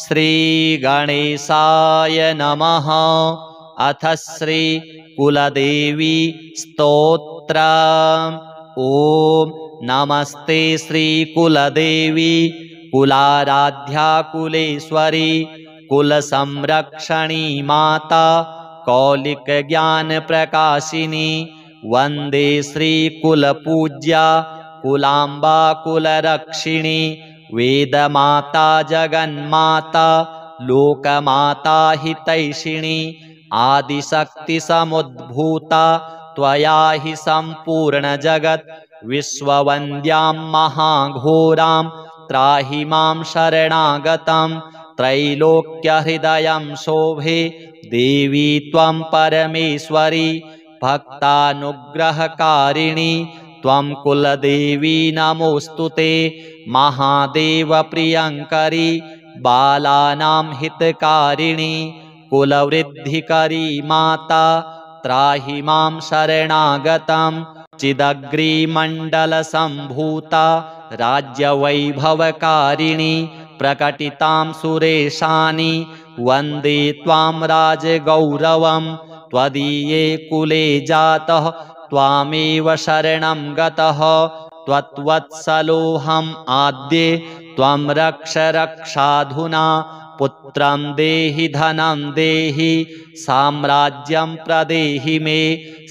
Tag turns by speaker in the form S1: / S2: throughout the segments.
S1: श्रीगणेशाय नमः। अथ श्री कुलदेवी स्तोत्र। ॐ नमस्ते श्रीकुलदेवी कुलाराध्या कुलेश्वरी कुलसंरक्षणी माता कौलिक ज्ञान प्रकाशिनी वंदे श्रीकुलपूज्या कुलांबा कुलरक्षिणी वेदमाता जगन्माता लोकमाता हितैषिणी आदिशक्ति समुद्भूता त्वया हि संपूर्ण जगत् विश्ववन्द्यां महाघोरां त्राहि मां शरणागतं त्रैलोक्यहृदयं शोभे देवी त्वं परमेश्वरी भक्तानुग्रहकारिणी त्वं कुलदेवी नमोऽस्तुते महादेवप्रियङ्करी बालानां हितकारिणी कुलवृद्धिकरी माता त्राहि मां शरणागतं चिदग्रीमण्डलसम्भूता राज्यवैभवकारिणी प्रकटितां सुरेशानि वन्दे त्वां राजगौरवं त्वदीये कुले जातः त्वामेव शरणं गतः त्वत्वत्सलोऽहम् आद्ये त्वं रक्ष रक्षाधुना पुत्रं देहि धनं देहि साम्राज्यं प्रदेहि मे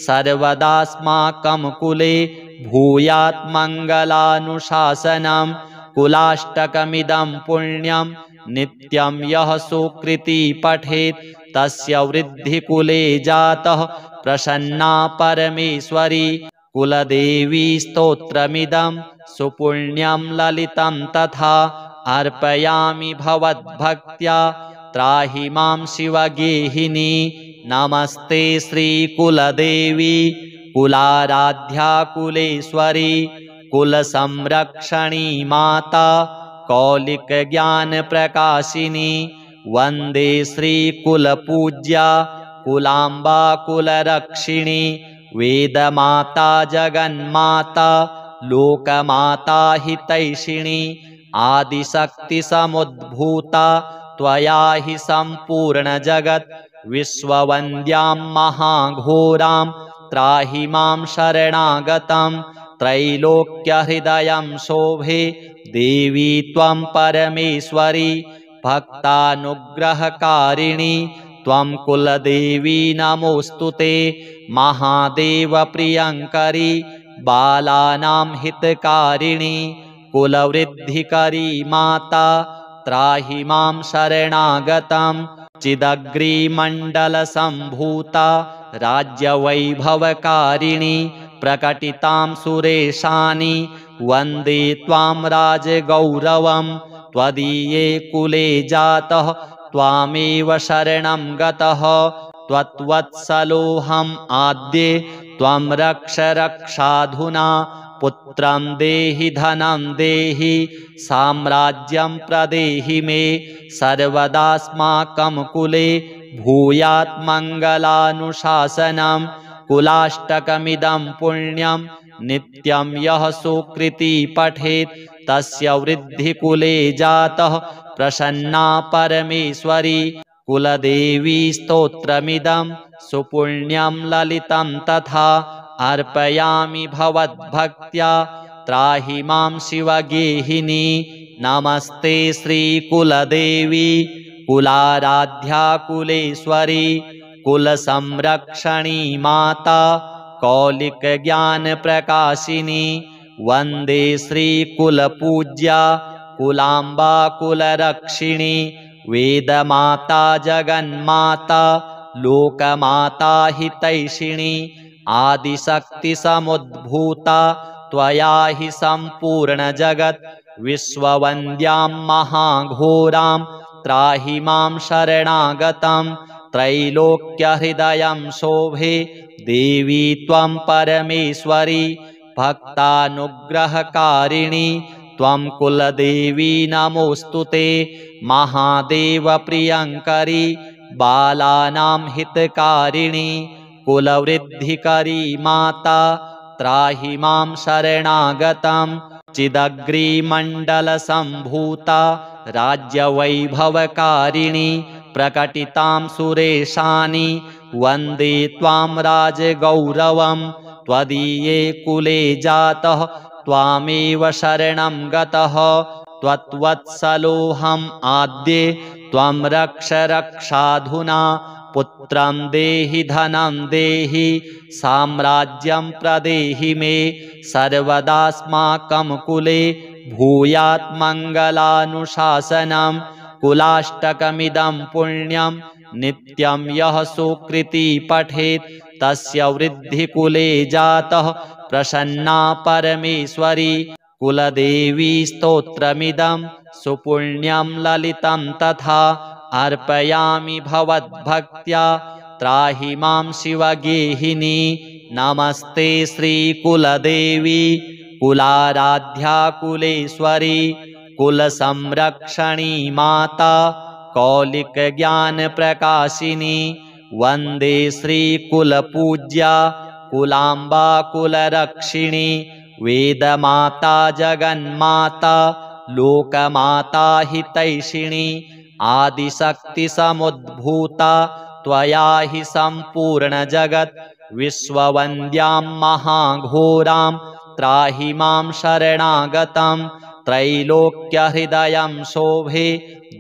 S1: सर्वदास्माकं कुले भूयात् मङ्गलानुशासनं कुलाष्टकमिदं पुण्यं नित्यं यः सुकृती पठेत् तस्य वृद्धिकुले जातः प्रसन्ना परमेश्वरी कुलदेवी स्तोत्रमिदं सुपुण्यं ललितं तथा अर्पयामि भवद्भक्त्या त्राहि मां शिवगेहिनी। नमस्ते श्रीकुलदेवी कुलाराध्या कुलेश्वरी कुलसंरक्षणी माता कौलिक ज्ञान प्रकाशिनी वन्दे श्रीकुलपूज्या कुलांबा कुलरक्षिणी वेदमाता जगन्माता लोकमाता हितैषिणी आदिशक्ति समुद्भूता त्वया हि संपूर्ण जगत् विश्ववन्द्यां महाघोरां त्राहि मां शरणागतं त्रैलोक्यहृदयं शोभे देवी त्वं परमेश्वरी भक्तानुग्रहकारिणी त्वं कुलदेवी नमोऽस्तुते महादेवप्रियङ्करी बालानां हितकारिणी कुलवृद्धिकरी माता त्राहि मां शरणागतं चिदग्रीमण्डलसम्भूता राज्यवैभवकारिणी प्रकटितां सुरेशानि वन्दे त्वां राजगौरवं त्वदीये कुले जातः त्वामेव शरणं गतः त्वत्वत्सलोऽहम् आद्ये त्वं रक्ष रक्षाधुना पुत्रं देहि धनं देहि साम्राज्यं प्रदेहि मे सर्वदास्माकं कुले भूयात् मङ्गलानुशासनं कुलाष्टकमिदं पुण्यं नित्यं यः सुकृती पठेत् तस्य वृद्धिकुले जातः प्रसन्ना परमेश्वरी कुलदेवी स्तोत्रमिदं सुपुण्यं ललितं तथा अर्पयामि भवद्भक्त्या त्राहि मां शिवगेहिनी। नमस्ते श्रीकुलदेवी कुलाराध्या कुलेश्वरी कुलसंरक्षणी माता कौलिक ज्ञान प्रकाशिनी वन्दे श्रीकुलपूज्या कुलांबा कुलरक्षिणी वेदमाता जगन्माता लोकमाता हितैषिणी आदिशक्ति समुद्भूता त्वया हि संपूर्ण जगत् विश्ववन्द्यां महाघोरां त्राहि मां शरणागतं त्रैलोक्यहृदयं शोभे देवी त्वं परमेश्वरी भक्तानुग्रहकारिणी त्वं कुलदेवी नमोऽस्तुते महादेवप्रियङ्करी बालानां हितकारिणी कुलवृद्धिकरी माता त्राहि मां शरणागतं चिदग्रीमण्डलसम्भूता राज्यवैभवकारिणि प्रकटितां सुरेशानि वन्दे त्वां राजगौरवं त्वदीये कुले जातः त्वामेव शरणं गतः त्वत्वत्सलोऽहम् आद्ये त्वं रक्ष रक्षाधुना पुत्रं देहि धनं देहि साम्राज्यं प्रदेहि मे सर्वदास्माकं कुले भूयात् मङ्गलानुशासनं कुलाष्टकमिदं पुण्यं नित्यं यः सुकृती पठेत् तस्य वृद्धिकुले जातः प्रसन्ना परमेश्वरी कुलदेवी स्तोत्रमिदं सुपुण्यं ललितं तथा अर्पयामि भवद्भक्त्या त्राहि मां शिवगेहिनी नमस्ते श्रीकुलदेवी कुलाराध्या कुलेश्वरी कुलसंरक्षणी माता कौलिकज्ञानप्रकाशिनी वन्दे श्रीकुलपूज्या कुलाम्बा कुलरक्षिणी वेदमाता जगन्माता लोकमाता हितैषिणी आदिशक्तिसमुद्भूता त्वया हि सम्पूर्णजगत् विश्ववन्द्यां महाघोरां त्राहि मां शरणागतं त्रैलोक्यहृदयं शोभे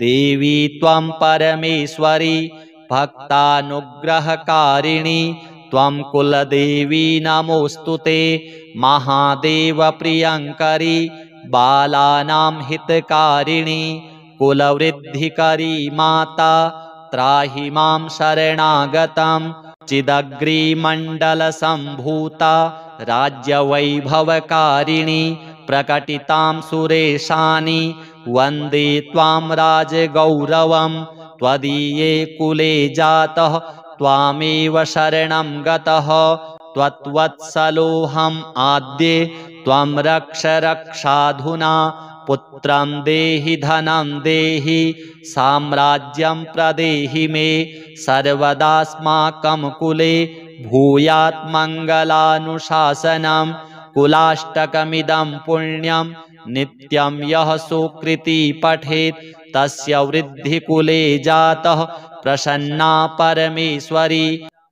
S1: देवी त्वं परमेश्वरी भक्तानुग्रहकारिणी त्वं कुलदेवी नमोऽस्तुते महादेवप्रियङ्करी बालानां हितकारिणी कुलवृद्धिकरी माता त्राहि मां शरणागतं चिदग्रीमण्डलसम्भूता राज्यवैभवकारिणी प्रकटितां सुरेशानि वन्दे त्वां राजगौरवं त्वदीये कुले जातः त्वामेव शरणं गतः त्वत्वत्सलोऽहम् आद्ये त्वं रक्ष रक्षाधुना पुत्रं देहि धनं देहि साम्राज्यं प्रदेहि मे सर्वदास्माकं कुले भूयात् मङ्गलानुशासनं कुलाष्टकमिदं पुण्यं नित्यं यः सुकृती पठेत् तस्य वृद्धिकुले जातः प्रसन्ना परमेश्वरी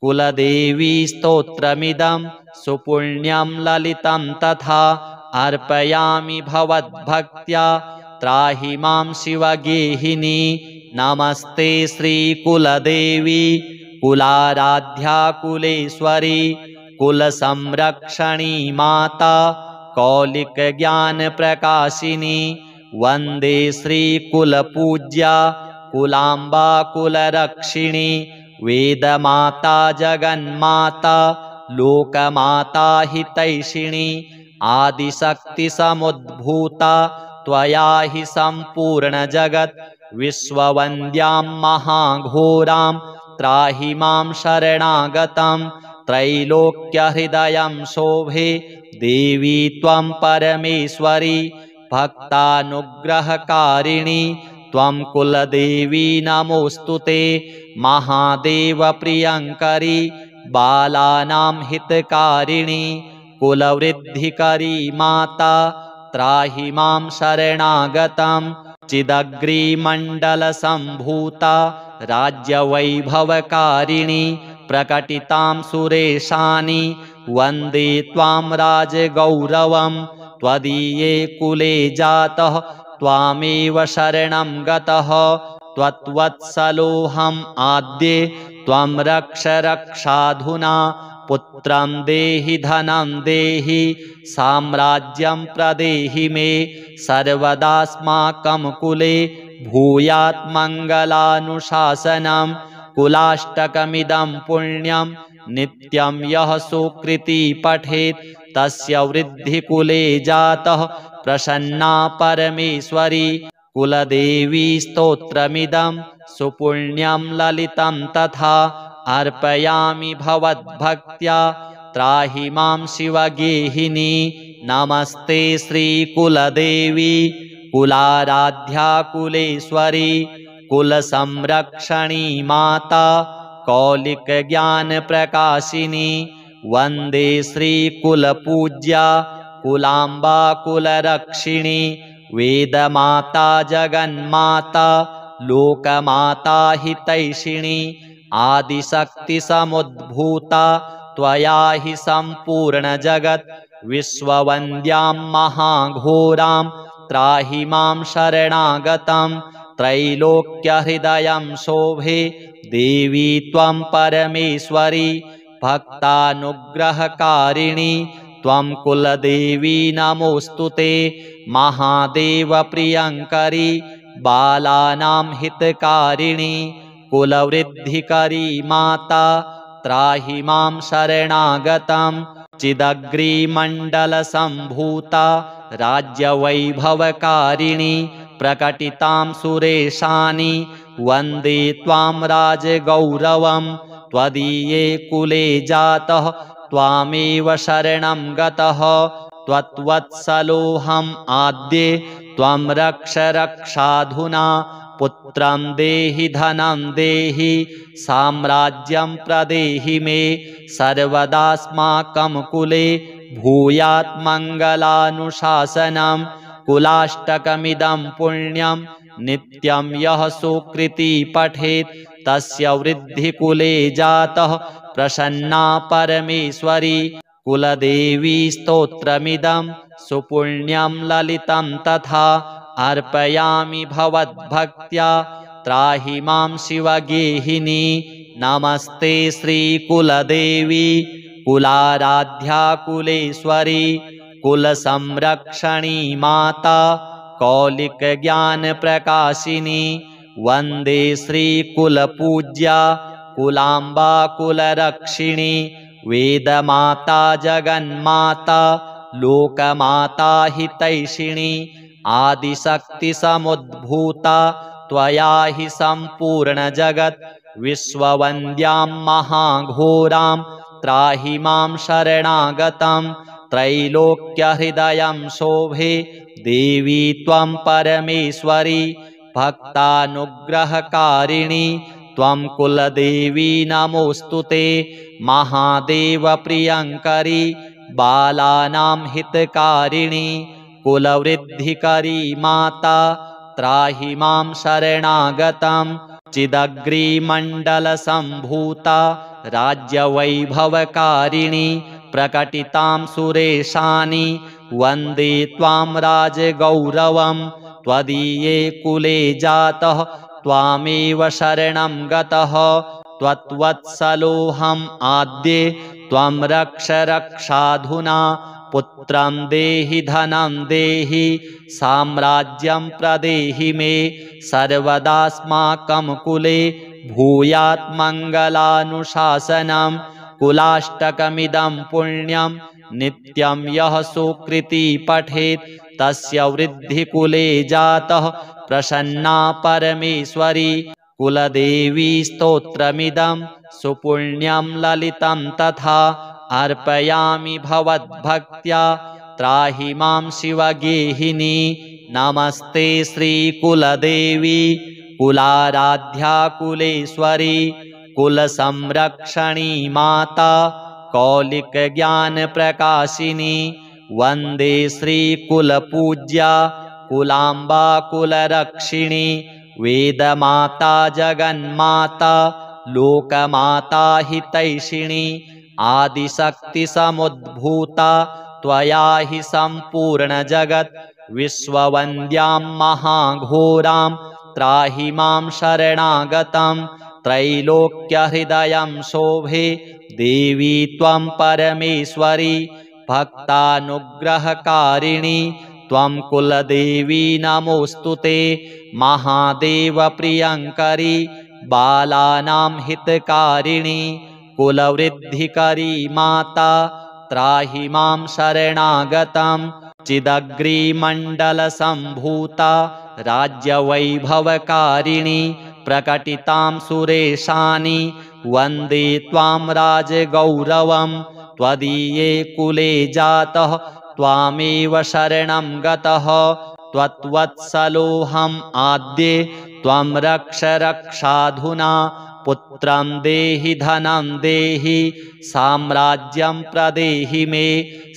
S1: कुलदेवी स्तोत्रमिदं सुपुण्यं ललितं तथा अर्पयामि भवद्भक्त्या त्राहि मां शिवगेहिनी नमस्ते श्रीकुलदेवी कुलाराध्या कुलेश्वरी कुलसंरक्षणी माता कौलिकज्ञानप्रकाशिनी वन्दे श्रीकुलपूज्या कुलाम्बा कुलरक्षिणी वेदमाता जगन्माता लोकमाता हितैषिणी आदिशक्तिसमुद्भूता त्वया हि सम्पूर्णजगत् विश्ववन्द्यां महाघोरां त्राहि मां शरणागतं त्रैलोक्यहृदयं शोभे देवी त्वं परमेश्वरी भक्तानुग्रहकारिणी त्वं कुलदेवी नमोऽस्तुते महादेवप्रियङ्करी बालानां हितकारिणी कुलवृद्धिकरी माता त्राहि मां शरणागतं चिदग्रीमण्डलसम्भूता राज्यवैभवकारिणी प्रकटितां सुरेशानि वन्दे त्वां राजगौरवं त्वदीये कुले जातः त्वामेव शरणं गतः त्वत्वत्सलोऽहम् आद्ये त्वं रक्ष रक्षाधुना पुत्रं देहि धनं देहि साम्राज्यं प्रदेहि मे सर्वदास्माकं कुले भूयात् मङ्गलानुशासनं कुलाष्टकमिदं पुण्यं नित्यं यः सुकृती पठेत् तस्य वृद्धिकुले जातः प्रसन्ना परमेश्वरी कुलदेवी स्तोत्रमिदं सुपुण्यं ललितं तथा अर्पयामि भवद्भक्त्या त्राहि मां शिवगेहिनी नमस्ते श्रीकुलदेवी कुलाराध्या कुलेश्वरी कुलसंरक्षणी माता कौलिकज्ञानप्रकाशिनी वन्दे श्रीकुलपूज्या कुलाम्बा कुलरक्षिणी वेदमाता जगन्माता लोकमाता हितैषिणी आदिशक्तिसमुद्भूता त्वया हि सम्पूर्णजगत् विश्ववन्द्यां महाघोरां त्राहि मां शरणागतं त्रैलोक्यहृदयं शोभे देवी त्वं परमेश्वरी भक्तानुग्रहकारिणी त्वं कुलदेवी नमोऽस्तुते महादेवप्रियङ्करी बालानां हितकारिणी कुलवृद्धिकरी माता त्राहि मां शरणागतं चिदग्रीमण्डलसम्भूता राज्यवैभवकारिणी प्रकटितां सुरेशानि वन्दे त्वां राजगौरवं त्वदीये कुले जातः त्वामेव शरणं गतः त्वत्वत्सलोऽहम् आद्ये त्वं रक्ष रक्षाधुना पुत्रं देहि धनं देहि साम्राज्यं प्रदेहि मे सर्वदास्माकं कुले भूयात् मङ्गलानुशासनं कुलाष्टकमिदं पुण्यं नित्यं यः सुकृती पठेत् तस्य वृद्धिकुले जातः प्रसन्ना परमेश्वरी कुलदेवी स्तोत्रमिदं सुपुण्यं ललितं तथा अर्पयामि भवद्भक्त्या त्राहि मां शिवगेहिनी नमस्ते श्रीकुलदेवी कुलाराध्या कुलेश्वरी कुलसंरक्षणी माता कौलिकज्ञानप्रकाशिनी वन्दे श्रीकुलपूज्या कुलाम्बा कुलरक्षिणी वेदमाता जगन्माता लोकमाता हितैषिणी आदिशक्तिसमुद्भूता त्वया हि सम्पूर्णजगत् विश्ववन्द्यां महाघोरां त्राहि मां शरणागतं त्रैलोक्यहृदयं शोभे देवी त्वं परमेश्वरी भक्तानुग्रहकारिणी त्वं कुलदेवी नमोऽस्तुते महादेवप्रियङ्करी बालानां हितकारिणी कुलवृद्धिकरी माता त्राहि मां शरणागतं चिदग्रीमण्डलसम्भूता राज्यवैभवकारिणी प्रकटितां सुरेशानि वन्दे त्वां राजगौरवं त्वदीये कुले जातः त्वामेव शरणं गतः त्वत्वत्सलोऽहम् आद्ये त्वं रक्ष रक्षाधुना पुत्रं देहि धनं देहि साम्राज्यं प्रदेहि मे सर्वदास्माकं कुले भूयात् मङ्गलानुशासनं कुलाष्टकमिदं पुण्यं नित्यं यः सुकृती पठेत् तस्य वृद्धिकुले जातः प्रसन्ना परमेश्वरी कुलदेवी स्तोत्रमिदं सुपुण्यं ललितं तथा अर्पयामि भवद्भक्त्या त्राहि मां शिवगेहिनी नमस्ते श्रीकुलदेवी कुलाराध्या कुलेश्वरी कुलसंरक्षणी माता कौलिकज्ञानप्रकाशिनी वन्दे श्रीकुलपूज्या कुलाम्बा कुलरक्षिणी वेदमाता जगन्माता लोकमाता हितैषिणी आदिशक्तिसमुद्भूता त्वया हि सम्पूर्णजगत् विश्ववन्द्यां महाघोरां त्राहि मां शरणागतं त्रैलोक्यहृदयं शोभे देवी त्वं परमेश्वरी भक्तानुग्रहकारिणी त्वं कुलदेवी नमोऽस्तुते महादेवप्रियङ्करी बालानां हितकारिणी कुलवृद्धिकरी माता त्राहि मां शरणागतं चिदग्रीमण्डलसम्भूता राज्यवैभवकारिणी प्रकटितां सुरेशानि वन्दे त्वां राजगौरवं त्वदीये कुले जातः त्वामेव शरणं गतः त्वत्वत्सलोऽहम् आद्ये त्वं रक्ष रक्षाधुना पुत्रं देहि धनं देहि साम्राज्यं प्रदेहि मे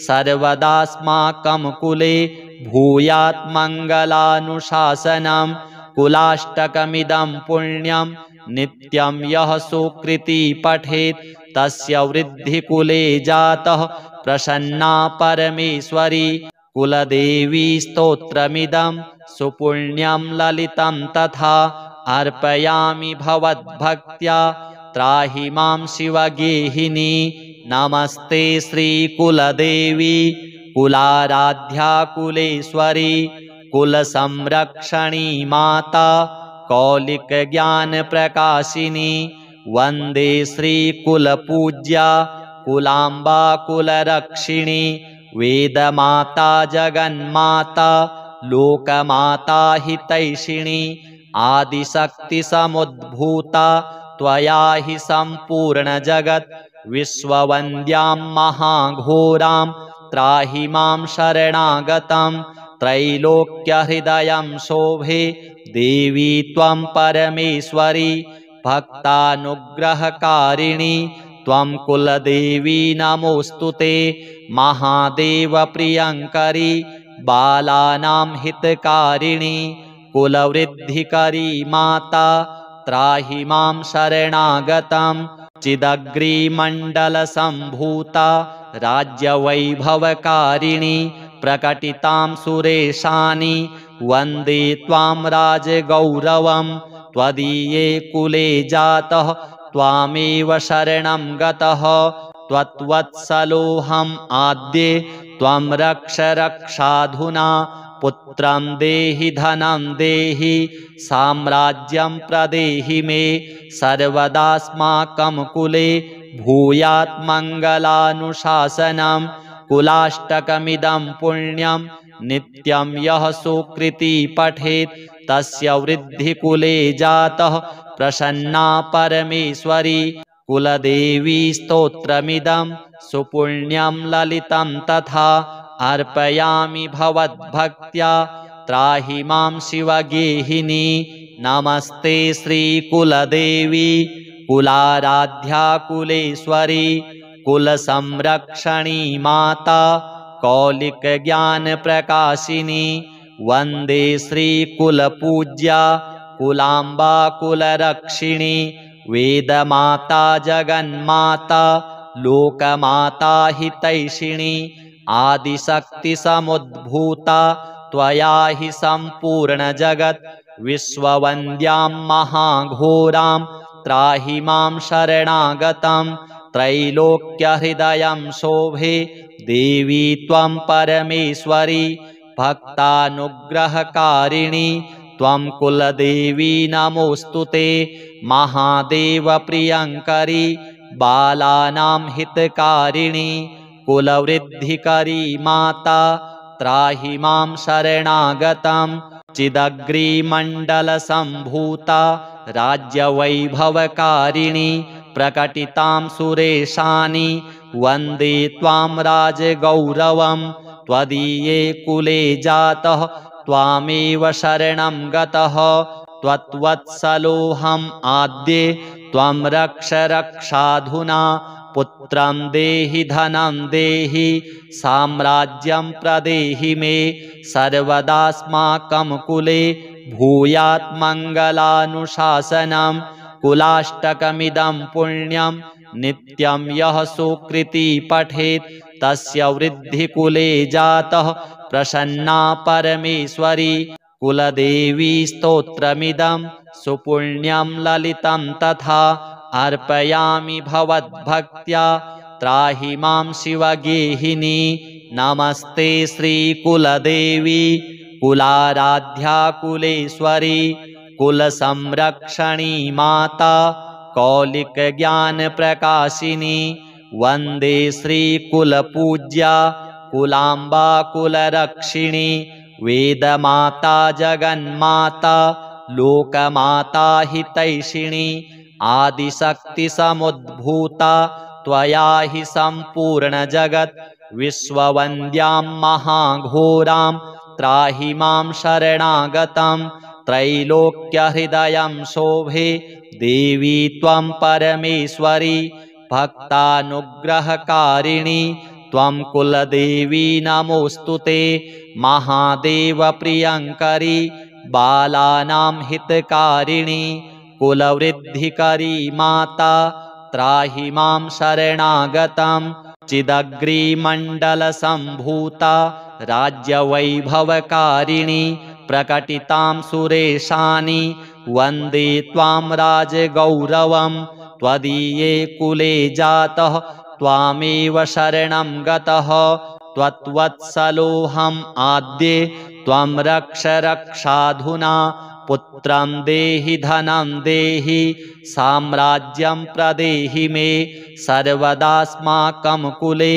S1: सर्वदास्माकं कुले भूयात् मङ्गलानुशासनं कुलाष्टकमिदं पुण्यं नित्यं यः सुकृती पठेत् तस्य वृद्धिकुले जातः प्रसन्ना परमेश्वरी। कुलदेवी स्तोत्रमिदं सुपुण्यं ललितं तथा अर्पयामि भवद्भक्त्या त्राहि मां शिवगेहिनी। नमस्ते श्रीकुलदेवी कुलाराध्या कुलेश्वरी कुलसंरक्षणी माता कौलिकज्ञानप्रकाशिनी। वन्दे श्रीकुलपूज्या कुलाम्बा कुलरक्षिणी वेदमाता जगन्माता लोकमाता हितैषिणी। आदिशक्तिसमुद्भूता त्वया हि सम्पूर्णजगत् विश्ववन्द्यां महाघोरां त्राहि मां शरणागतं। त्रैलोक्यहृदयं शोभे देवी त्वं परमेश्वरी भक्तानुग्रहकारिणी त्वं कुलदेवी नमोऽस्तुते। महादेवप्रियङ्करी बालानां हितकारिणी कुलवृद्धिकरी माता त्राहि मां शरणागतं। चिदग्रीमण्डलसम्भूता राज्यवैभवकारिणी प्रकटितां सुरेशानि वन्दे त्वां राजगौरवं। त्वदीये कुले जातः त्वामेव शरणं गतः त्वत्वत्सलोऽहम् आद्ये त्वं रक्ष रक्षाधुना। पुत्रं देहि धनं देहि साम्राज्यं प्रदेहि मे सर्वदास्माकं कुले भूयात् मङ्गलानुशासनं कुलाष्टकमिदं पुण्यं नित्यं यः सुकृती पठेत् तस्य वृद्धिकुले जातः प्रसन्ना परमेश्वरी। कुलदेवी स्तोत्रमिदं सुपुण्यं ललितं तथा अर्पयामि भवद्भक्त्या त्राहि मां शिवगेहिनी। नमस्ते श्रीकुलदेवी कुलाराध्या कुलेश्वरी कुलसंरक्षणी माता कौलिकज्ञानप्रकाशिनी। वन्दे श्रीकुलपूज्या कुलाम्बा कुलरक्षिणी वेदमाता जगन्माता लोकमाता हितैषिणी। आदिशक्तिसमुद्भूता त्वया हि सम्पूर्णजगत् विश्ववन्द्यां महाघोरां त्राहि मां शरणागतं। त्रैलोक्यहृदयं शोभे देवी त्वं परमेश्वरी भक्तानुग्रहकारिणी त्वं कुलदेवी नमोऽस्तुते। महादेवप्रियङ्करी बालानां हितकारिणी कुलवृद्धिकरी माता त्राहि मां शरणागतं। चिदग्रीमण्डलसम्भूता राज्यवैभवकारिणी प्रकटितां सुरेशानि वन्दे त्वां राजगौरवं। त्वदीये कुले जातः त्वामेव शरणं गतः त्वत्वत्सलोऽहम् आद्ये त्वं रक्ष रक्षाधुना। पुत्रं देहि धनं देहि साम्राज्यं प्रदेहि मे सर्वदास्माकं कुले भूयात् मङ्गलानुशासनं कुलाष्टकमिदं पुण्यं नित्यं यः सुकृती पठेत् तस्य वृद्धिकुले जातः प्रसन्ना परमेश्वरी। कुलदेवी स्तोत्रमिदं सुपुण्यं ललितं तथा अर्पयामि भवद्भक्त्या त्राहि मां शिवगेहिनी। नमस्ते श्रीकुलदेवी कुलाराध्या कुलेश्वरी कुलसंरक्षणी माता कौलिकज्ञानप्रकाशिनी। वन्दे श्रीकुलपूज्या कुलाम्बा कुलरक्षिणी वेदमाता जगन्माता लोकमाता हितैषिणी। आदिशक्तिसमुद्भूता त्वया हि सम्पूर्णजगत् विश्ववन्द्यां महाघोरां त्राहि मां शरणागतं। त्रैलोक्यहृदयं शोभे देवी त्वं परमेश्वरी भक्तानुग्रहकारिणी त्वं कुलदेवी नमोऽस्तु ते महादेवप्रियङ्करी बालानां हितकारिणी कुलवृद्धिकरी माता त्राहि मां शरणागतं चिदग्रीमण्डलसम्भूता राज्यवैभवकारिणी प्रकटितां सुरेशानि वन्दे त्वां राजगौरवं त्वदीये कुले जातः त्वामेव शरणं गतः त्वत्वत्सलोऽहम् आद्ये त्वं रक्ष रक्षाधुना पुत्रं देहि धनं देहि साम्राज्यं प्रदेहि मे सर्वदास्माकं कुले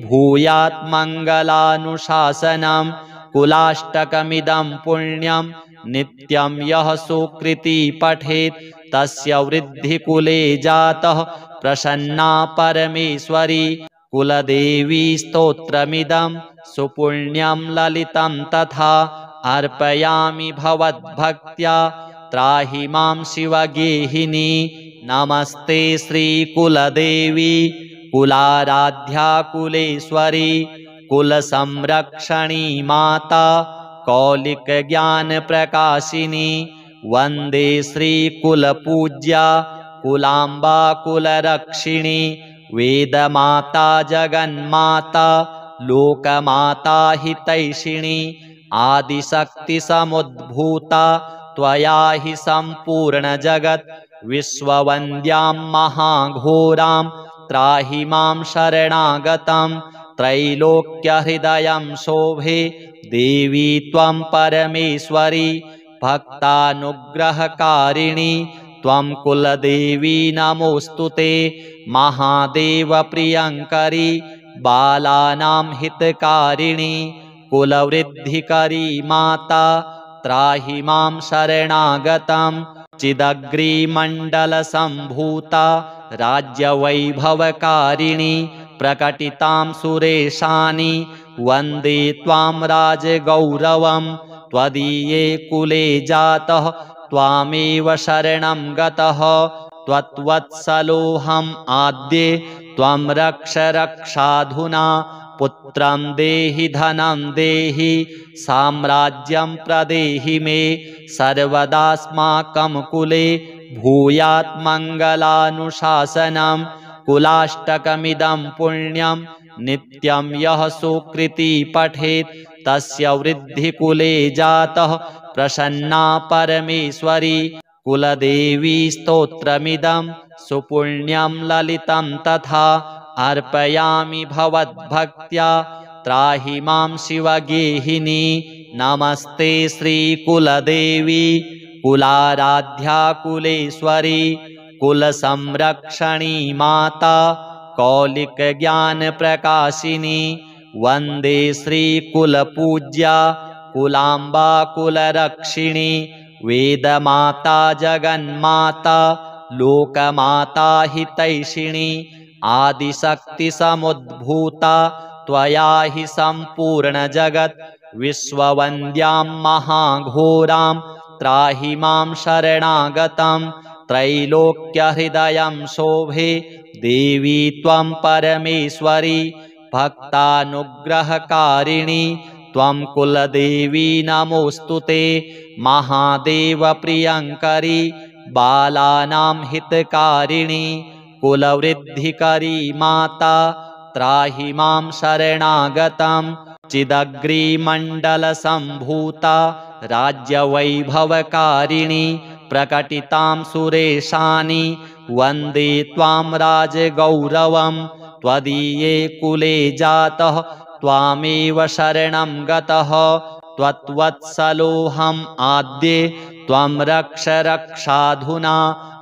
S1: भूयात् मङ्गलानुशासनं कुलाष्टकमिदं पुण्यं नित्यं यः सुकृती पठेत् तस्य वृद्धिकुले जातः प्रसन्ना परमेश्वरी कुलदेवी स्तोत्रमिदं सुपुण्यं ललितं तथा अर्पयामि भवद्भक्त्या त्राहि मां शिवगेहिनी नमस्ते श्रीकुलदेवी कुलाराध्या कुलेश्वरी कुलसंरक्षणी माता कौलिकज्ञानप्रकाशिनी वन्दे श्रीकुलपूज्या कुलाम्बा कुलरक्षिणी वेदमाता जगन्माता लोकमाता हितैषिणी आदिशक्तिसमुद्भूता त्वया हि सम्पूर्णजगत् विश्ववन्द्यां महाघोरां त्राहि मां शरणागतं त्रैलोक्यहृदयं शोभे देवी त्वं परमेश्वरी भक्तानुग्रहकारिणी त्वं कुलदेवी नमोऽस्तु ते महादेवप्रियङ्करी बालानां हितकारिणी कुलवृद्धिकरी माता त्राहि मां शरणागतं चिदग्रीमण्डलसम्भूता राज्यवैभवकारिणी प्रकटितां सुरेशानि वन्दे त्वां राजगौरवं त्वदीये कुले जातः त्वामेव शरणं गतः त्वत्वत्सलोऽहम् आद्ये त्वं रक्ष रक्षाधुना पुत्रं देहि धनं देहि साम्राज्यं प्रदेहि मे सर्वदास्माकं कुले भूयात् मङ्गलानुशासनं कुलाष्टकमिदं पुण्यं नित्यं यः सुकृती पठेत् तस्य वृद्धिकुले जातः प्रसन्ना परमेश्वरी कुलदेवी स्तोत्रमिदं सुपुण्यं ललितं तथा अर्पयामि भवद्भक्त्या त्राहि मां शिवगेहिनी नमस्ते श्रीकुलदेवी कुलाराध्या कुलेश्वरी कुलसंरक्षणी माता कौलिकज्ञानप्रकाशिनी वन्दे श्रीकुलपूज्या कुलाम्बा कुलरक्षिणी वेदमाता जगन्माता लोकमाता हितैषिणी आदिशक्तिसमुद्भूता त्वया हि सम्पूर्णजगत् विश्ववन्द्यां महाघोरां त्राहि मां शरणागतं त्रैलोक्यहृदयं शोभे देवी त्वं परमेश्वरी भक्तानुग्रहकारिणी त्वं कुलदेवी नमोऽस्तु ते महादेवप्रियङ्करी बालानां हितकारिणी कुलवृद्धिकरी माता त्राहि मां शरणागतं चिदग्रीमण्डलसम्भूता राज्यवैभवकारिणी प्रकटितां सुरेशानि वन्दे त्वां राजगौरवं त्वदीये कुले जातः त्वामेव शरणं गतः त्वत्वत्सलोऽहम् आद्ये त्वं रक्ष रक्षाधुना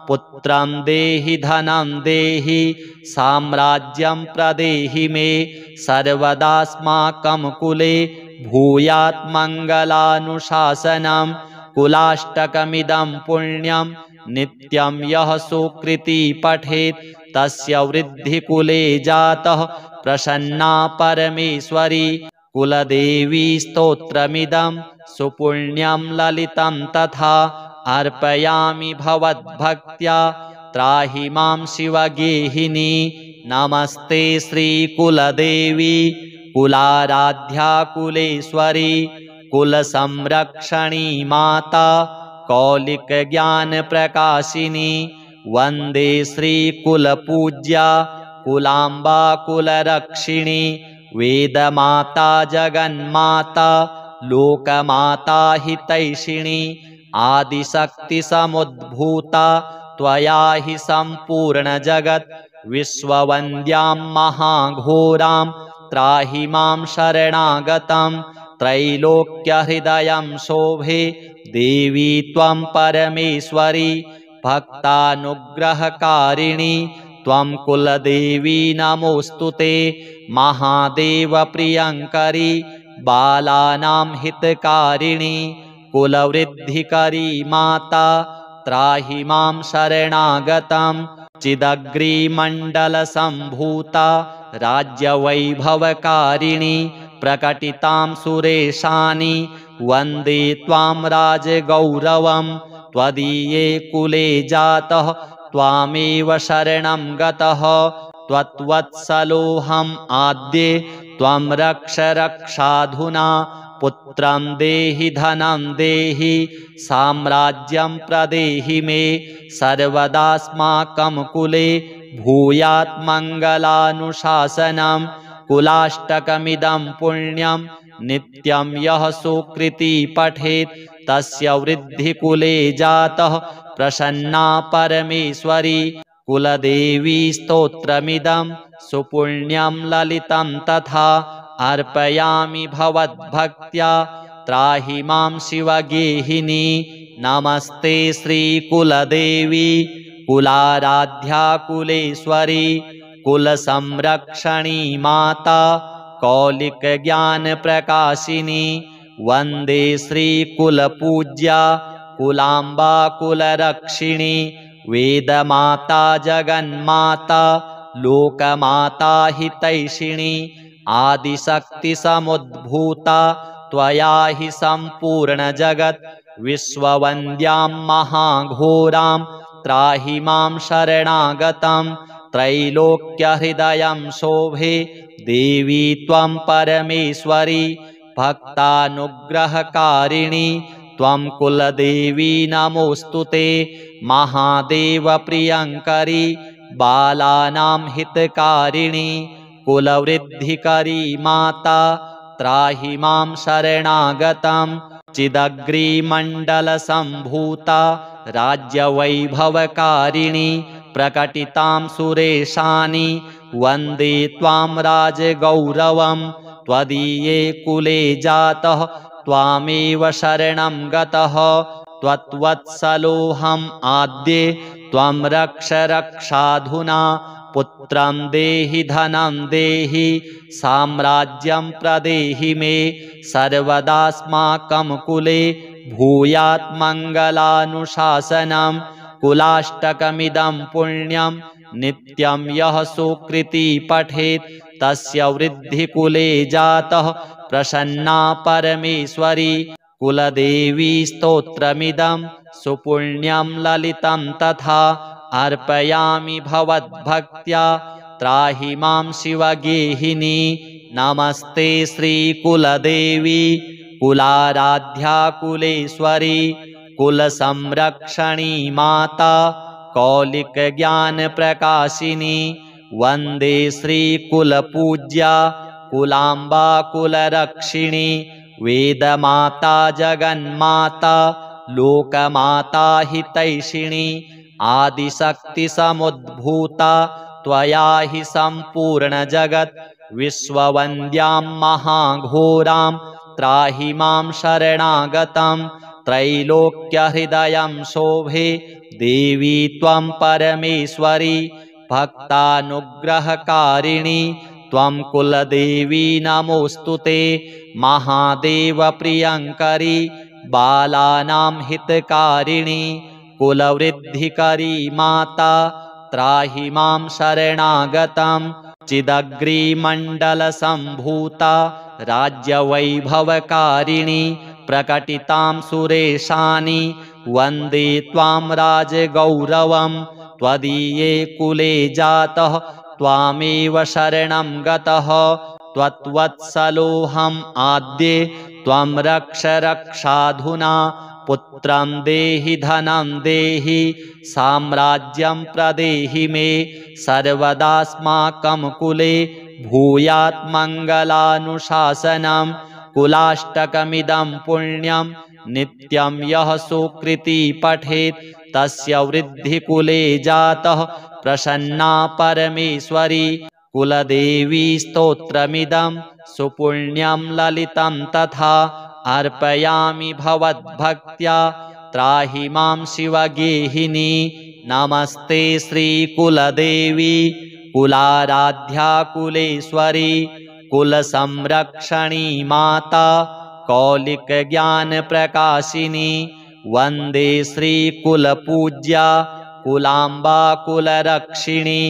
S1: पुत्रं देहि धनं देहि साम्राज्यं प्रदेहि मे सर्वदास्माकं कुले भूयात् मङ्गलानुशासनं कुलाष्टकमिदं पुण्यं नित्यं यः सुकृती पठेत् तस्य वृद्धिकुले जातः प्रसन्ना परमेश्वरी कुलदेवी स्तोत्रमिदं सुपुण्यं ललितं तथा अर्पयामि भवद्भक्त्या त्राहि मां शिवगेहिनी नमस्ते श्रीकुलदेवी कुलाराध्या कुलेश्वरी कुलसंरक्षणी माता कौलिकज्ञानप्रकाशिनी वन्दे श्रीकुलपूज्या कुलाम्बा कुलरक्षिणी वेदमाता जगन्माता लोकमाता हितैषिणी आदिशक्तिसमुद्भूता त्वया हि सम्पूर्णजगत् विश्ववन्द्यां महाघोरां त्राहि मां शरणागतं त्रैलोक्यहृदयं शोभे देवी त्वं परमेश्वरी भक्तानुग्रहकारिणी त्वं कुलदेवी नमोऽस्तुते महादेवप्रियङ्करी बालानां हितकारिणी कुलवृद्धिकरी माता त्राहि मां शरणागतं चिदग्रीमण्डलसम्भूता राज्यवैभवकारिणी प्रकटितां सुरेशानि वन्दे त्वां राजगौरवं त्वदीये कुले जातः त्वामेव शरणं गतः त्वत्वत्सलोऽहम् आद्ये त्वं रक्ष रक्षाधुना पुत्रं देहि धनं देहि साम्राज्यं प्रदेहि मे सर्वदास्माकं कुले भूयात् मङ्गलानुशासनं कुलाष्टकमिदं पुण्यं नित्यं यः सुकृती पठेत् तस्य वृद्धिकुले जातः प्रसन्ना परमेश्वरी कुलदेवी स्तोत्रमिदं सुपुण्यं ललितं तथा अर्पयामि भवद्भक्त्या त्राहि मां शिवगेहिनी नमस्ते श्रीकुलदेवी कुलाराध्या कुलेश्वरी कुलसंरक्षणी माता कौलिकज्ञानप्रकाशिनी वन्दे श्रीकुलपूज्या कुलाम्बा कुलरक्षिणी वेदमाता जगन्माता लोकमाता हितैषिणी आदिशक्तिसमुद्भूता त्वया हि सम्पूर्णजगत् विश्ववन्द्यां महाघोरां त्राहि मां शरणागतं त्रैलोक्यहृदयं शोभे देवी त्वं परमेश्वरी भक्तानुग्रहकारिणी त्वं कुलदेवी नमोऽस्तुते महादेवप्रियङ्करी बालानां हितकारिणी कुलवृद्धिकरी माता त्राहि मां शरणागतं चिदग्रीमण्डलसम्भूता राज्यवैभवकारिणी प्रकटितां सुरेशानि वन्दे त्वां राजगौरवं त्वदीये कुले जातः त्वामेव शरणं गतः त्वत्वत्सलोऽहम् आद्ये त्वं रक्ष रक्षाधुना पुत्रं देहि धनं देहि साम्राज्यं प्रदेहि मे सर्वदास्माकं कुले भूयात् मङ्गलानुशासनं कुलाष्टकमिदं पुण्यं नित्यं यः सुकृती पठेत् तस्य वृद्धिकुले जातः प्रसन्ना परमेश्वरी कुलदेवी स्तोत्रमिदं सुपुण्यं ललितं तथा अर्पयामि भवद्भक्त्या त्राहि मां शिवगेहिनी नमस्ते श्रीकुलदेवी कुलाराध्या कुलेश्वरी कुलसंरक्षणी माता कौलिकज्ञानप्रकाशिनी वन्दे श्रीकुलपूज्या कुलाम्बा कुलरक्षिणी वेदमाता जगन्माता लोकमाता हितैषिणी आदिशक्तिसमुद्भूता त्वया हि सम्पूर्णजगत् विश्ववन्द्यां महाघोरां त्राहि मां शरणागतं त्रैलोक्यहृदयं शोभे देवी त्वं परमेश्वरी भक्तानुग्रहकारिणी त्वं कुलदेवी नमोऽस्तुते महादेवप्रियङ्करी बालानां हितकारिणी कुलवृद्धिकरी माता त्राहि मां शरणागतं चिदग्रीमण्डलसम्भूता राज्यवैभवकारिणी प्रकटितां सुरेशानि वन्दे त्वां राजगौरवं त्वदीये कुले जातः त्वामेव शरणं गतः त्वत्वत्सलोऽहम् आद्ये त्वं रक्ष रक्षाधुना पुत्रं देहि धनं देहि साम्राज्यं प्रदेहि मे सर्वदास्माकं कुले भूयात् मङ्गलानुशासनं कुलाष्टकमिदं पुण्यं नित्यं यः सुकृती पठेत् तस्य वृद्धिकुले जातः प्रसन्ना परमेश्वरी कुलदेवी स्तोत्रमिदं सुपुण्यं ललितं तथा अर्पयामि भवद्भक्त्या त्राहि मां शिवगेहिनी नमस्ते श्रीकुलदेवी कुलाराध्या कुलेश्वरी कुलसंरक्षणी माता कौलिकज्ञानप्रकाशिनी वन्दे श्रीकुलपूज्या कुलाम्बा कुलरक्षिणी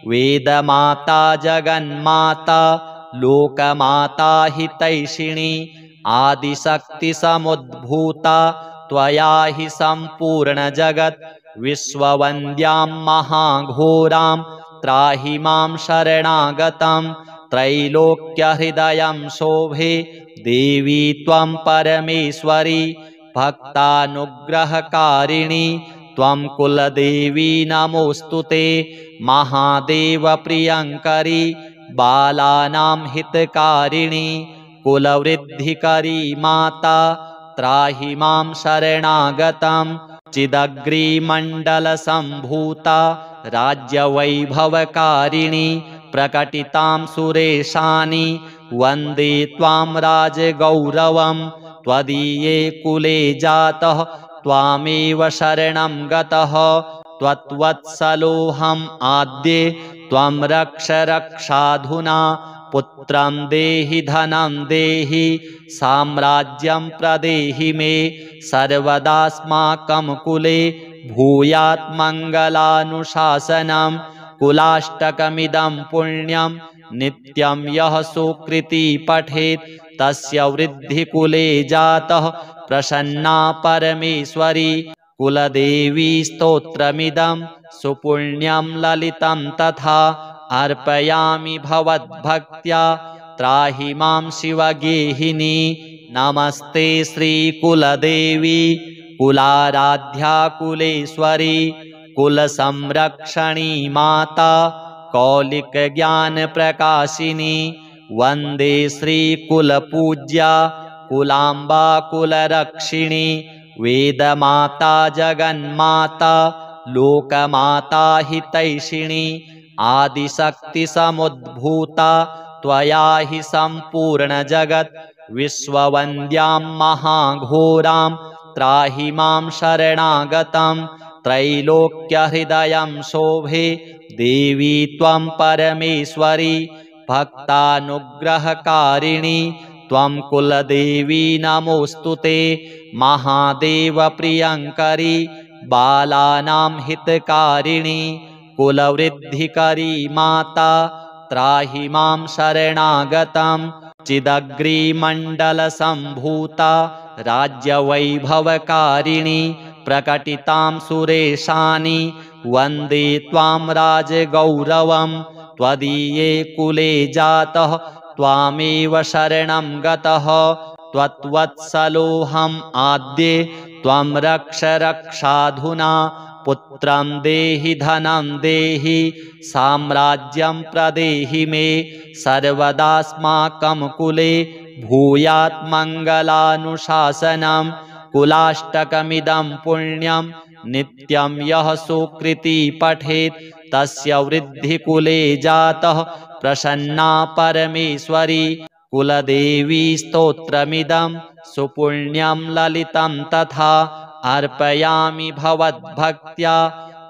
S1: वेदमाता जगन्माता लोकमाता हितैषिणी आदिशक्तिसमुद्भूता त्वया हि सम्पूर्णजगत् विश्ववन्द्यां महाघोरां त्राहि मां शरणागतं त्रैलोक्यहृदयं शोभे देवी त्वं परमेश्वरी भक्तानुग्रहकारिणी त्वं कुलदेवी नमोऽस्तुते महादेवप्रियङ्करी बालानां हितकारिणी कुलवृद्धिकरी माता त्राहि मां शरणागतं चिदग्रीमण्डलसम्भूता राज्यवैभवकारिणी प्रकटितां सुरेशानि वन्दे त्वां राजगौरवं त्वदीये कुले जातः त्वामेव शरणं गतः त्वत्वत्सलोऽहम् आद्ये त्वं रक्ष रक्षाधुना पुत्रं देहि धनं देहि साम्राज्यं प्रदेहि मे सर्वदास्माकं कुले भूयात् मङ्गलानुशासनं कुलाष्टकमिदं पुण्यं नित्यं यः सुकृती पठेत् तस्य वृद्धिकुले जातः प्रसन्ना परमेश्वरी कुलदेवी स्तोत्रमिदं सुपुण्यं ललितं तथा अर्पयामि भवद्भक्त्या त्राहि मां शिवगेहिनी नमस्ते श्रीकुलदेवी कुलाराध्या कुलेश्वरी कुलसंरक्षणी माता कौलिकज्ञानप्रकाशिनी वन्दे श्रीकुलपूज्या कुलाम्बा कुलरक्षिणी वेदमाता जगन्माता लोकमाता हितैषिणी आदिशक्तिसमुद्भूता त्वया हि सम्पूर्णजगत् विश्ववन्द्यां महाघोरां त्राहि मां शरणागतं त्रैलोक्यहृदयं शोभे देवी त्वं परमेश्वरी भक्तानुग्रहकारिणी त्वं कुलदेवी नमोऽस्तुते महादेवप्रियङ्करी बालानां हितकारिणी कुलवृद्धिकरी माता त्राहि मां शरणागतं चिदग्रीमण्डलसम्भूता राज्यवैभवकारिणी प्रकटितां सुरेशानि वन्दे त्वां राजगौरवं त्वदीये कुले जातः त्वामेव शरणं गतः त्वत्वत्सलोऽहम् आद्ये त्वं रक्ष रक्षाधुना पुत्रं देहि धनं देहि साम्राज्यं प्रदेहि मे सर्वदास्माकं कुले भूयात् मङ्गलानुशासनं कुलाष्टकमिदं पुण्यं नित्यं यः सुकृती पठेत् तस्य वृद्धिकुले जातः प्रसन्ना परमेश्वरी कुलदेवी स्तोत्रमिदं सुपुण्यं ललितं तथा अर्पयामि भवद्भक्त्या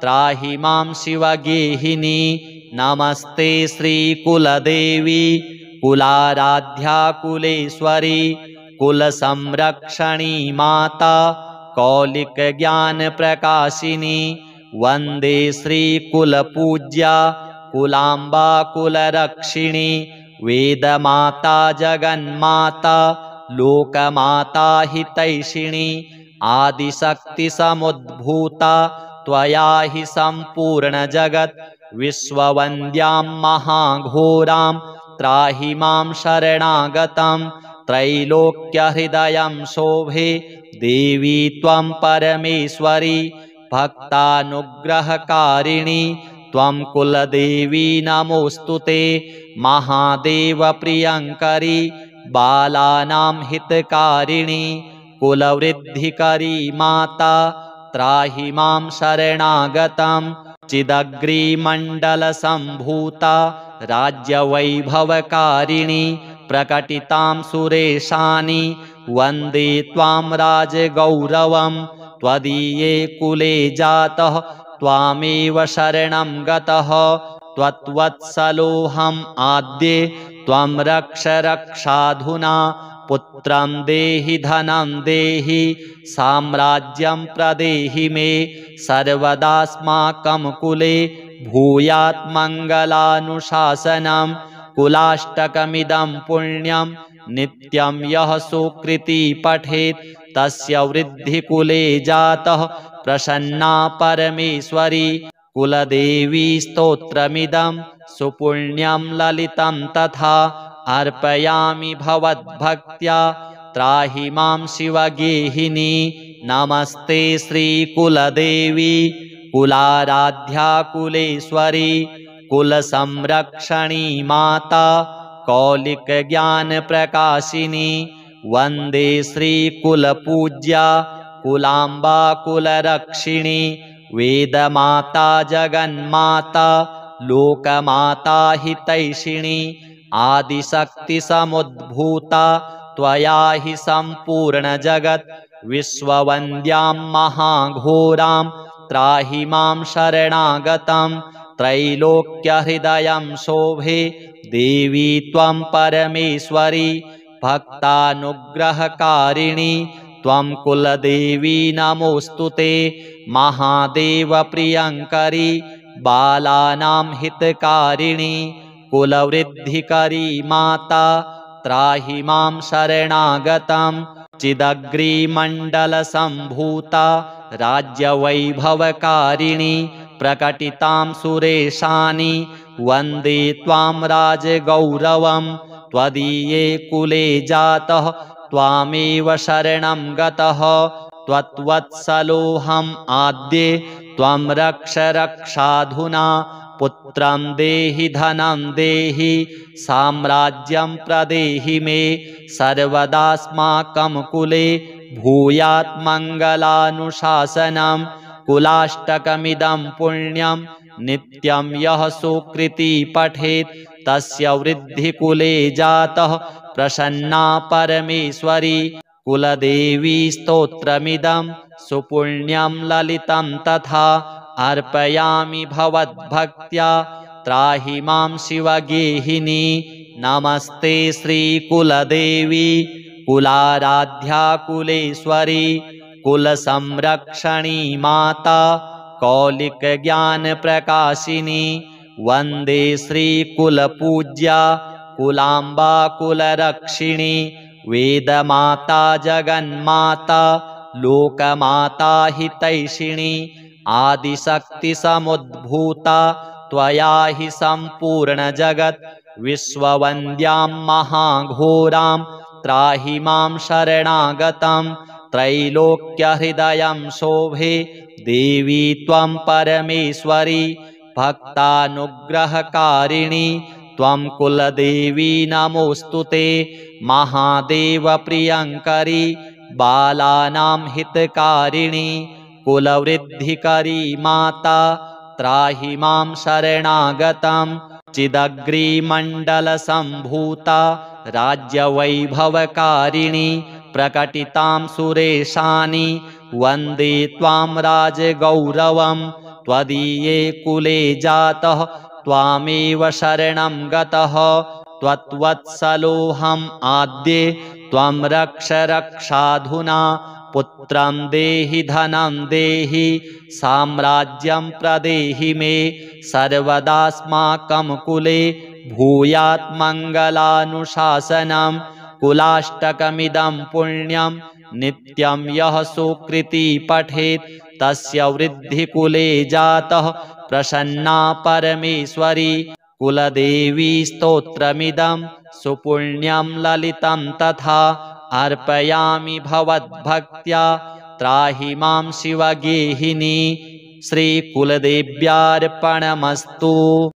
S1: त्राहि मां शिवगेहिनी नमस्ते श्रीकुलदेवी कुलाराध्या कुलेश्वरी कुलसंरक्षणी माता कौलिकज्ञानप्रकाशिनी वन्दे श्रीकुलपूज्या कुलाम्बा कुलरक्षिणी वेदमाता जगन्माता लोकमाता हितैषिणी आदिशक्तिसमुद्भूता त्वया हि सम्पूर्णजगत् विश्ववन्द्यां महाघोरां त्राहि मां शरणागतं त्रैलोक्यहृदयं शोभे देवी त्वं परमेश्वरी भक्तानुग्रहकारिणी त्वं कुलदेवी नमोऽस्तु ते महादेवप्रियङ्करी बालानां हितकारिणी कुलवृद्धिकरी माता त्राहि मां शरणागतं चिदग्रीमण्डलसम्भूता राज्यवैभवकारिणी प्रकटितां सुरेशानि वन्दे त्वां राजगौरवं त्वदीये कुले जातः त्वामेव शरणं गतः त्वत्वत्सलोऽहम् आद्ये त्वं रक्ष रक्षाधुना पुत्रं देहि धनं देहि साम्राज्यं प्रदेहि मे सर्वदास्माकं कुले भूयात् मङ्गलानुशासनं कुलाष्टकमिदं पुण्यं नित्यं यः सुकृती पठेत् तस्य वृद्धिकुले जातः प्रसन्ना परमेश्वरी कुलदेवी स्तोत्रमिदं सुपुण्यं ललितं तथा अर्पयामि भवद्भक्त्या त्राहि मां शिवगेहिनी नमस्ते श्रीकुलदेवी कुलाराध्या कुलेश्वरी कुलसंरक्षणी माता कौलिकज्ञानप्रकाशिनी वन्दे श्रीकुलपूज्या कुलाम्बा कुलरक्षिणी वेदमाता जगन्माता लोकमाता हितैषिणी आदिशक्तिसमुद्भूता त्वया हि सम्पूर्णजगत् विश्ववन्द्यां महाघोरां त्राहि मां शरणागतं त्रैलोक्यहृदयं शोभे देवी त्वं परमेश्वरी भक्तानुग्रहकारिणी त्वं कुलदेवी नमोऽस्तु ते महादेवप्रियङ्करी बालानां हितकारिणी कुलवृद्धिकरी माता त्राहि मां शरणागतं चिदग्रीमण्डलसम्भूता राज्यवैभवकारिणी प्रकटितां सुरेशानि वन्दे त्वां राजगौरवं त्वदीये कुले जातः त्वामेव शरणं गतः त्वत्वत्सलोऽहम् आद्ये त्वं रक्ष रक्षाधुना पुत्रं देहि धनं देहि साम्राज्यं प्रदेहि मे सर्वदास्माकं कुले भूयात् मङ्गलानुशासनं कुलाष्टकमिदं पुण्यं नित्यं यः सुकृती पठेत् तस्य वृद्धिकुले जातः प्रसन्ना परमेश्वरी कुलदेवी स्तोत्रमिदं सुपुण्यं ललितं तथा अर्पयामि भवद्भक्त्या त्राहि मां शिवगेहिनी नमस्ते श्रीकुलदेवी कुलाराध्या कुलेश्वरी कुलसंरक्षणी माता कौलिकज्ञानप्रकाशिनी वन्दे श्रीकुलपूज्या कुलाम्बा कुलरक्षिणी वेदमाता जगन्माता लोकमाता हितैषिणी आदिशक्तिसमुद्भूता त्वया हि सम्पूर्णजगत् विश्ववन्द्यां महाघोरां त्राहि मां शरणागतं त्रैलोक्यहृदयं शोभे देवी त्वं परमेश्वरी भक्तानुग्रहकारिणी त्वं कुलदेवी नमोऽस्तु ते महादेवप्रियङ्करी बालानां हितकारिणी कुलवृद्धिकरी माता त्राहि मां शरणागतं चिदग्रीमण्डलसम्भूता राज्यवैभवकारिणी प्रकटितां सुरेशानि वन्दे त्वां राजगौरवं त्वदीये कुले जातः त्वामेव शरणं गतः त्वत्वत्सलोऽहम् आद्ये त्वं रक्ष रक्षाधुना पुत्रं देहि धनं देहि साम्राज्यं प्रदेहि मे सर्वदास्माकं कुले भूयात् मङ्गलानुशासनं कुलाष्टकमिदं पुण्यं नित्यं यः सुकृती पठेत् तस्य वृद्धिकुले जातः प्रसन्ना परमेश्वरी कुलदेवी स्तोत्रमिदं सुपुण्यं ललितं तथा अर्पयामि भवद्भक्त्या त्राहि मां शिवगेहिनी श्रीकुलदेव्यार्पणमस्तु।